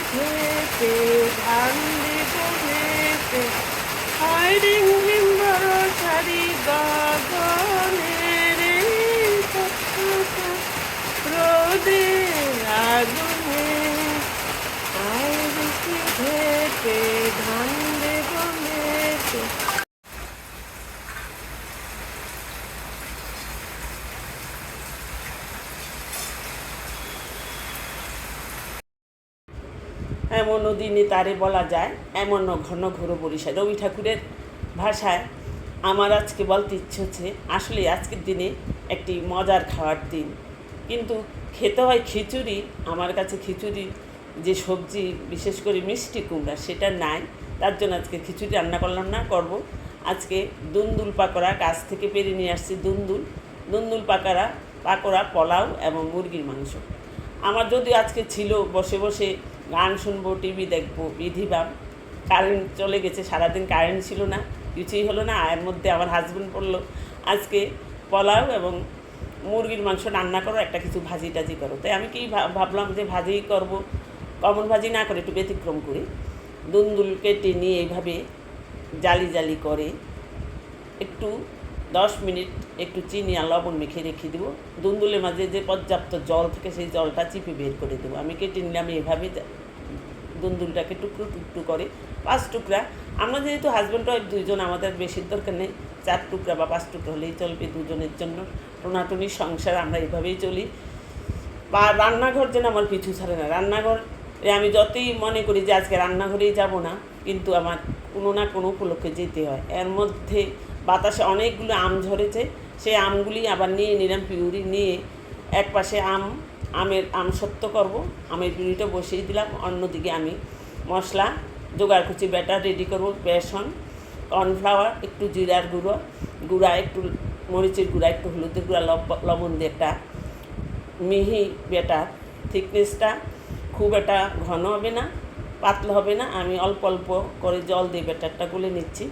খেতে ধান দেব মেপে হয় রিমঝিম বরসারি গগনের রোদে আগুনে আয় বেশি খেতে ধান দেব মেপে। এমন দিনে তারে বলা যায় এমন ঘন ঘোর বরিশায়। রবি ঠাকুরের ভাষায় আমার আজকে বলতে ইচ্ছে হচ্ছে আসলে আজকের দিনে একটি মজার খাওয়ার দিন, কিন্তু খেতে হয় খিচুড়ি। আমার কাছে খিচুড়ি যে সবজি বিশেষ করে মিষ্টি কুমড়া সেটা নাই, তার জন্য আজকে খিচুড়ি রান্না করলাম না, করব আজকে দুন্দুল পাকোড়া। গাছ থেকে পেরে নিয়ে আসছি দুন্দুল পাকোড়া, পোলাও এবং মুরগির মাংস। আমার যদি আজকে ছিল বসে বসে গান শুনবো, টিভি দেখবো, বিধিবাম। কারেন্ট চলে গেছে, সারাদিন কারেন্ট ছিল না, কিছুই হলো না। এর মধ্যে আমার হাজব্যান্ড বললো আজকে পোলাও এবং মুরগির মাংস রান্না করো, একটা কিছু ভাজি টাজি করো। তাই আমি কি ভাবলাম যে ভাজিই করব, কমন ভাজি না করে একটু ব্যতিক্রম করি। দুন্দুল কেটে নিয়ে এইভাবে জালি জালি করে একটু 10 মিনিট একটু চিনি আর লবণ মেখে রেখে দেবো। দুন্দুলের মাঝে যে পর্যাপ্ত জল থাকে সেই জলটা চিপে বের করে দেবো। আমি কেটে নিলাম এভাবে দুন্দুলটাকে টুকরো টুকরো করে 5 টুকরা। আমরা যেহেতু হাজব্যান্ড ওয়াইফ দুইজন, আমাদের বেশির দরকার নেই, 4 টুকরা বা 5 টুকরা হলেই চলবে দুজনের জন্য। টোনাটুনির সংসার, আমরা এভাবেই চলি। বা রান্নাঘর যেন আমার পিছু ছাড়ে না। রান্নাঘর আমি যতই মনে করি যে আজকে রান্নাঘরেই যাব না, কিন্তু আমার কোনো না কোনো উপলক্ষে যেতে হয়। এর মধ্যে বাতাসে অনেকগুলো আম ঝরেছে, সেই আমগুলি আবার নিয়ে নিলাম পিউরি নিয়ে। এক পাশে আমের আমসত্ত্ব করব, আমের পিউরিটা বসিয়ে দিলাম। অন্যদিকে আমি মশলা জোগাড় করছি, ব্যাটার রেডি করব। বেসন, কর্নফ্লাওয়ার, একটু জিরার গুঁড়া, একটু মরিচের গুঁড়া, একটু হলুদের গুঁড়া, লবণ দিয়ে একটা মিহি ব্যাটার। থিকনেসটা খুব একটা ঘন হবে না, পাতলা হবে না। আমি অল্প অল্প করে জল দিয়ে ব্যাটারটা গুলে নিচ্ছি।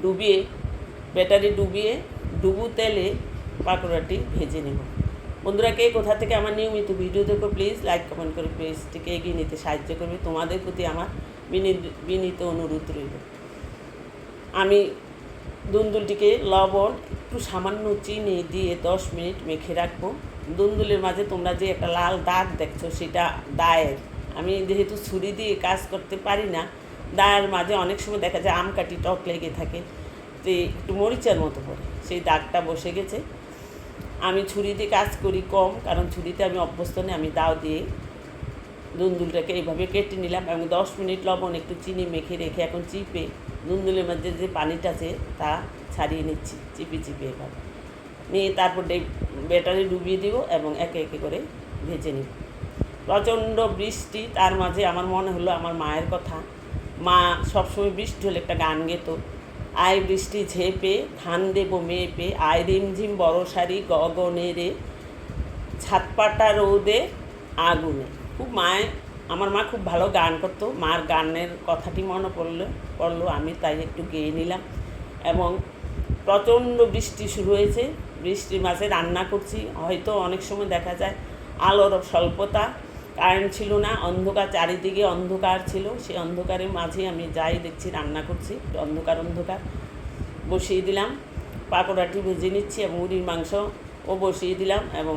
ডুবিয়ে ডুবু তেলে পাকোড়াটি ভেজে নেব। বন্ধুরা, কে কোথা থেকে আমার নিয়মিত ভিডিও দেখো প্লিজ লাইক কমেন্ট করে পেজটিকে এগিয়ে নিতে সাহায্য করবে। তোমাদের প্রতি আমার বিনীত অনুরোধ রইল। আমি দুন্দুলটিকে লবণ, একটু সামান্য চিনি দিয়ে 10 মিনিট মেখে রাখবো। দুন্দুলের মাঝে তোমরা যে একটা লাল দাগ দেখছো সেটা দায়ের। আমি যেহেতু ছুরি দিয়ে কাজ করতে পারি না, দায়ের মাঝে অনেক সময় দেখা যায় আমকাঠি টক লেগে থাকে, যে একটু মরিচার মতো পড়ে, সেই দাগটা বসে গেছে। আমি ছুরি দিয়ে কাজ করি কম, কারণ ছুরিতে আমি অভ্যস্ত নেই। আমি দাও দিয়ে দুন্দুলটাকে এইভাবে কেটে নিলাম এবং 10 মিনিট লবণ একটু চিনি মেখে রেখে এখন চিপে দুন্দুলের মধ্যে যে পানিটা আছে তা ছাড়িয়ে নিচ্ছি চিপে এভাবে নিয়ে। তারপর ব্যাটারে ডুবিয়ে দিব এবং একে একে করে ভেজে নিব। প্রচণ্ড বৃষ্টি, তার মাঝে আমার মনে হলো আমার মায়ের কথা। মা সবসময় বৃষ্টি হলে একটা গান গেত, আয় বৃষ্টি ঝেপে ধান দেব মেপে, আয় রিমঝিম বরসারি গগনে রে, ছাতপাটা রোদে আগুনে। আমার মা খুব ভালো গান করতো। মার গানের কথাটি মনে পড়লো, আমি তাই একটু গেয়ে নিলাম। এবং প্রচণ্ড বৃষ্টি শুরু হয়েছে, বৃষ্টির মাঝে রান্না করছি। হয়তো অনেক সময় দেখা যায় আলোর স্বল্পতা, কারেন্ট ছিল না, অন্ধকার, চারিদিকে অন্ধকার ছিল। সেই অন্ধকারের মাঝে আমি যাই দেখছি রান্না করছি, অন্ধকার বসিয়ে দিলাম। পাকোড়াটি ভেজে নিচ্ছি এবং মুরগির মাংসও বসিয়ে দিলাম এবং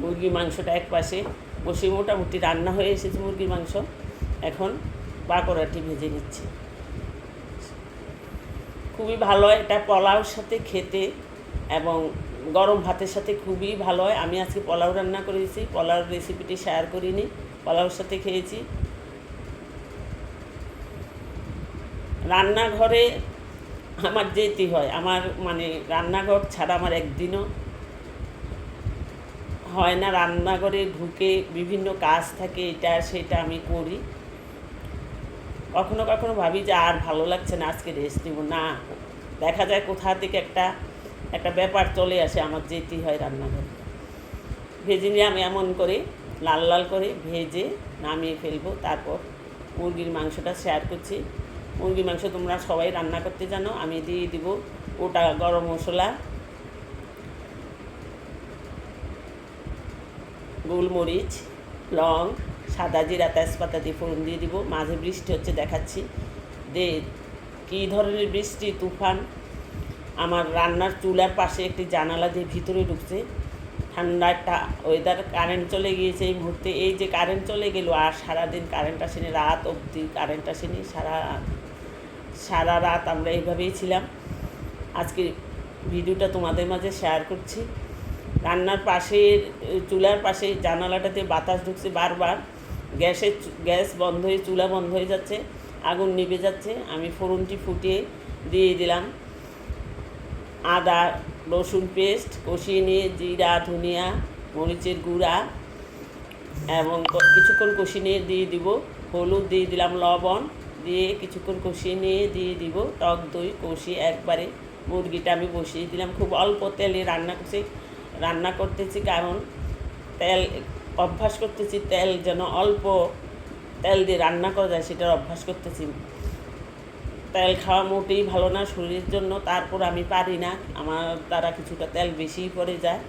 মুরগির মাংসটা এক পাশে বসে মোটামুটি রান্না হয়ে এসেছে মুরগির মাংস। এখন পাকোড়াটি ভেজে নিচ্ছি। খুবই ভালো হয় এটা পোলাওর সাথে খেতে এবং গরম ভাতের সাথে খুবই ভালো হয়। আমি আজকে পোলাও রান্না করেছি, পোলাওর রেসিপিটি শেয়ার করিনি, পোলাওর সাথে খেয়েছি। রান্নাঘরে আমার যেতে হয়, আমার রান্নাঘর ছাড়া আমার একদিনও হয় না। রান্নাঘরে ঢুকে বিভিন্ন কাজ থাকে, এটা সেটা আমি করি। কখনো কখনো ভাবি যে আর ভালো লাগছে না, আজকে রেস্ট নেব না, দেখা যায় কোথা থেকে একটা ব্যাপার চলে আসে, আমার যেতেই হয় রান্নাঘরে। ভেজে নিয়ে আমি এমন করে লাল লাল করে ভেজে নামিয়ে ফেলবো। তারপর মুরগির মাংসটা শেয়ার করছি। মুরগির মাংস তোমরা সবাই রান্না করতে জানো। আমি দিয়ে দিব গোটা গরম মশলা, গোলমরিচ, লং, সাদা জিরা তেজপাতা দিয়ে ফোড়ন দিয়ে দিব। মাঝে বৃষ্টি হচ্ছে দেখাচ্ছি, দে কী ধরনের বৃষ্টি তুফান। আমার রান্নার চুলার পাশে একটি জানালা দিয়ে ভিতরে ঢুকছে, ঠান্ডা একটা ওয়েদার। কারেন্ট চলে গিয়েছে এই মুহূর্তে, এই যে কারেন্ট চলে গেল আর সারাদিন কারেন্ট আসেনি, রাত অবধি কারেন্ট আসেনি, সারা রাত আমরা এইভাবেই ছিলাম। আজকে ভিডিওটা তোমাদের মাঝে শেয়ার করছি। রান্নার পাশে চুলার পাশে জানালাটাতে বাতাস ঢুকছে বারবার, গ্যাস বন্ধ হয়ে চুলা বন্ধ হয়ে যাচ্ছে, আগুন নিভে যাচ্ছে। আমি ফোড়নটি ফুটিয়ে দিয়ে দিলাম আদা রসুন পেস্ট, কষিয়ে নিয়ে জিরা ধনিয়া মরিচের গুঁড়া এবং কিছুক্ষণ কষিয়ে নিয়ে দিয়ে দিব হলুদ, দিয়ে দিলাম লবণ, দিয়ে কিছুক্ষণ কষিয়ে নিয়ে দিয়ে দিব টক দই, কষিয়ে একবারে মুরগিটা আমি বসিয়ে দিলাম। খুব অল্প তেলে রান্না করতেছি, কারণ তেল অভ্যাস করতেছি, তেল যেন অল্প তেল দিয়ে রান্না করা যায় সেটার অভ্যাস করতেছি। তেল খাওয়া মোটেই ভালো না শরীরের জন্য, তারপর আমি পারি না, আমার দ্বারা কিছুটা তেল বেশিই পড়ে যায়।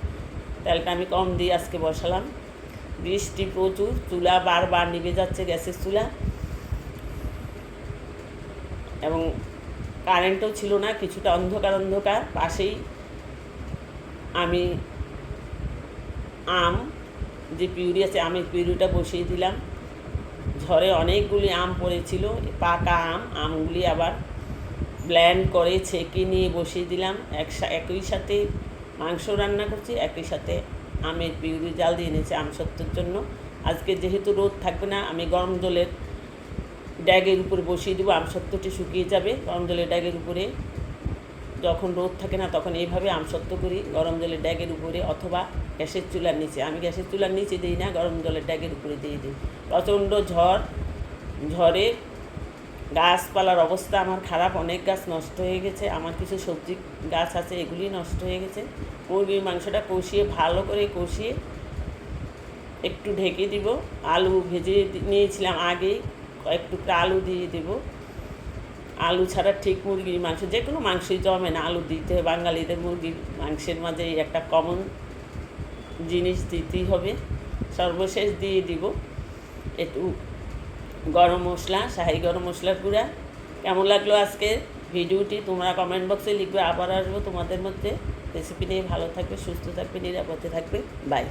তেলটা আমি কম দিয়ে আজকে বসালাম। বৃষ্টি প্রচুর, চুলা বারবার নিভে যাচ্ছে, গ্যাসের চুলা, এবং কারেন্টও ছিল না, কিছুটা অন্ধকার। পাশেই আমি আম যে পিউরি আছে, আমের পিউরিটা বসিয়ে দিলাম। ঝড়ে অনেকগুলি আম পড়েছিল, পাকা আমগুলি আবার ব্লেন্ড করে ছেঁকে নিয়ে বসিয়ে দিলাম। একই সাথে মাংস রান্না করছি, একই সাথে আমের পিউরি জাল দিয়ে এনেছি আমসত্ত্বর জন্য। আজকে যেহেতু রোদ থাকবে না, আমি গরম জলের ড্যাগের উপরে বসিয়ে দেবো, আমসত্ত্বটি শুকিয়ে যাবে। গরম জলের ড্যাগের উপরে, যখন রোদ থাকে না তখন এইভাবে আমসত্ত্ব করি, গরম জলের ড্যাগের উপরে অথবা গ্যাসের চুলার নিচে। আমি গ্যাসের চুলার নিচে দিই না, গরম জলের ড্যাগের উপরে দিয়ে দিই। প্রচণ্ড ঝড়ে গাছপালার অবস্থা আমার খারাপ, অনেক গাছ নষ্ট হয়ে গেছে। আমার কিছু সবজি গাছ আছে, এগুলি নষ্ট হয়ে গেছে। মুরগির মাংসটা ভালো করে কষিয়ে একটু ঢেকে দিব। আলু ভেজে নিয়েছিলাম আগেই, একটু আলু দিয়ে দেব। আলু ছাড়া ঠিক মুরগির মাংস, যে কোনো মাংসই জমে না, আলু দিতে হয়। বাঙালিদের মুরগির মাংসের মাঝে একটা কমন জিনিস দিতেই হবে। সর্বশেষ দিয়ে দিব একটু গরম মশলা, শাহি গরম মশলার গুঁড়া। কেমন লাগলো আজকের ভিডিওটি তোমরা কমেন্ট বক্সে লিখবে। আবার আসবো তোমাদের মধ্যে রেসিপি নিয়ে। ভালো থাকবে, সুস্থ থাকবে, নিরাপদে থাকবে। বাই।